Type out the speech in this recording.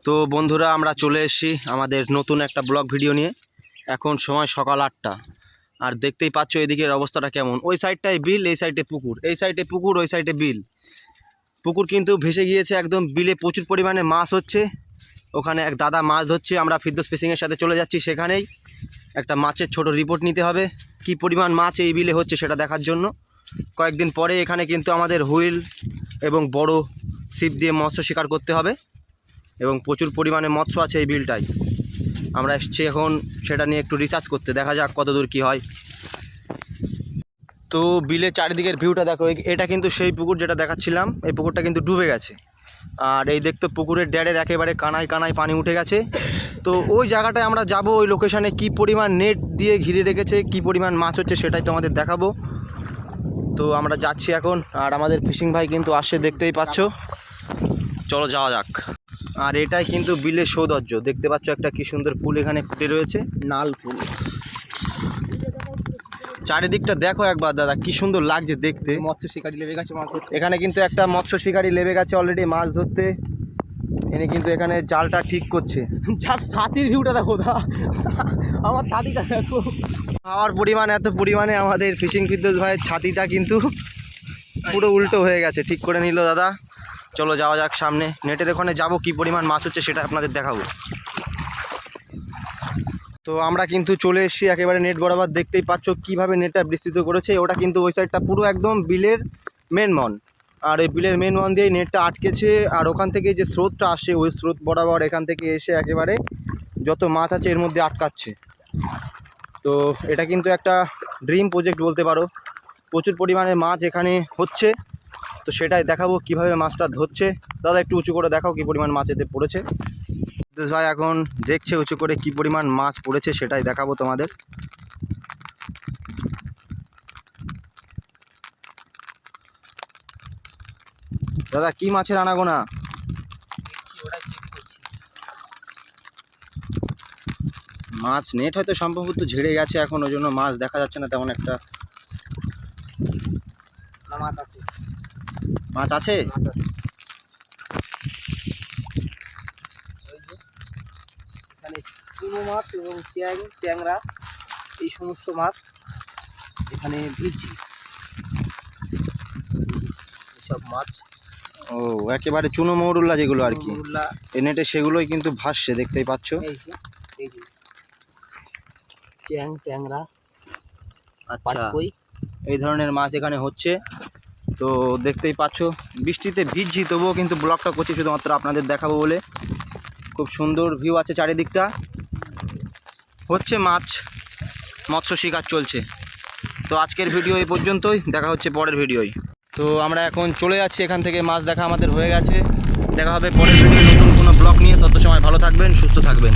তো বন্ধুরা আমরা চলে এসেছি আমাদের নতুন একটা ব্লগ ভিডিও নিয়ে। এখন সময় সকাল 8টা, আর দেখতেই পাচ্ছ এদিকের অবস্থাটা কেমন। ওই সাইডটায় বিল, এই সাইডে পুকুর, এই সাইডে পুকুর, ওই সাইডে বিল। পুকুর কিন্তু ভেসে গিয়েছে একদম, বিলে প্রচুর পরিমাণে মাছ হচ্ছে। ওখানে এক দাদা মাছ ধরছে, আমরা ফিরদৌস ফিশিংয়ের সাথে চলে যাচ্ছি সেখানেই। একটা মাছের ছোট রিপোর্ট নিতে হবে, কি পরিমাণ মাছ এই বিলে হচ্ছে সেটা দেখার জন্য। কয়েকদিন পরে এখানে কিন্তু আমাদের হুইল এবং বড় ছিপ দিয়ে মৎস্য শিকার করতে হবে, এবং প্রচুর পরিমাণে মৎস্য আছে এই বিলটায়। আমরা এসেছি এখন সেটা নিয়ে একটু রিসার্চ করতে, দেখা যাক কত দূর কী হয়। তো বিলের চারিদিকের ভিউটা দেখো, এটা কিন্তু সেই পুকুর যেটা দেখাচ্ছিলাম। এই পুকুরটা কিন্তু ডুবে গেছে, আর এই দেখতো পুকুরের ড্যাডের একেবারে কানায় কানায় পানি উঠে গেছে। তো ওই জায়গাটায় আমরা যাব, ওই লোকেশানে কী পরিমাণ নেট দিয়ে ঘিরে রেখেছে, কী পরিমাণ মাছ হচ্ছে সেটাই তোমাদের দেখাবো। তো আমরা যাচ্ছি এখন, আর আমাদের ফিশিং ভাই কিন্তু আসছে, দেখতেই পাচ্ছ। চলো যাওয়া যাক। আর এটাই কিন্তু বিলের সৌন্দর্য, দেখতে পাচ্ছ একটা কি সুন্দর ফুল এখানে ফুটে রয়েছে, নাল ফুল। চারিদিকটা দেখো একবার দাদা, কি সুন্দর লাগছে দেখতে। মৎস্য শিকারী লেবে গেছে মাছ ধরতে। এখানে কিন্তু একটা মৎস্য শিকারী লেবে গেছে অলরেডি মাছ ধরতে। এনে কিন্তু এখানে জালটা ঠিক করছে। যার ছাতির ভিউটা দেখো দা, আমার ছাতিটা দেখো। হাওয়ার পরিমাণ এত পরিমাণে আমাদের ফিশিং ফিরদৌস ভাইয়ের ছাতিটা কিন্তু পুরো উল্টো হয়ে গেছে, ঠিক করে নিল দাদা। চলো যাওয়া যাক সামনে, নেটের ওখানে যাবো, কি পরিমাণ মাছ হচ্ছে সেটা আপনাদের দেখাবো। তো আমরা কিন্তু চলে এসেছি একেবারে নেট বরাবর, দেখতেই পাচ্ছ কীভাবে নেটটা বিস্তৃত করেছে। ওটা কিন্তু ওই সাইডটা পুরো একদম বিলের মেন মন, আর এই বিলের মেন মন দিয়েই নেটটা আটকেছে। আর ওখান থেকে যে স্রোতটা আসে, ওই স্রোত বরাবর এখান থেকে এসে একেবারে যত মাছ আছে এর মধ্যে আটকাচ্ছে। তো এটা কিন্তু একটা ড্রিম প্রজেক্ট বলতে পারো, প্রচুর পরিমাণে মাছ এখানে হচ্ছে। তো সেটাই দেখাবো কিভাবে মাছটা ধরছে। দাদা একটু উঁচু করে দেখাও কি পরিমাণ মাছ এতে পড়েছে। ভাই এখন দেখছে উঁচু করে কি পরিমাণ মাছ পড়েছে, সেটাই দেখাবো তোমাদের। দাদা কি মাছের আনাগোনা? মাছ নেট হয়তো সম্ভবত ঝেড়ে গেছে এখন, ওই জন্য মাছ দেখা যাচ্ছে না তেমন একটা। মাছ আছে, মাছ আছে। এখানে চুনো মাছ এবং চ্যাং, ট্যাংরা, এই সমস্ত মাছ এখানে ভিড়ছি। এইসব মাছ ও একেবারে চুনো মৌরুল্লা যেগুলো আর কি, মৌরুল্লা, এই নেটে সেগুলোই কিন্তু ভাসছে, দেখতেই পাচ্ছ। এই যে চ্যাং, ট্যাংরা, আচ্ছা এই ধরনের মাছ এখানে হচ্ছে। তো দেখতেই পাচ্ছ বৃষ্টিতে ভিজছি, তবুও কিন্তু ব্লগটা করছি শুধুমাত্র আপনাদের দেখাবো বলে। খুব সুন্দর ভিউ আছে চারিদিকটা, হচ্ছে মাছ, মৎস্য শিকার চলছে। তো আজকের ভিডিও এই পর্যন্তই, দেখা হচ্ছে পরের ভিডিওয়। তো আমরা এখন চলে যাচ্ছি এখান থেকে, মাছ দেখা আমাদের হয়ে গেছে। দেখা হবে পরের ভিডিও নতুন কোনো ব্লগ নিয়ে। তত সময় ভালো থাকবেন, সুস্থ থাকবেন।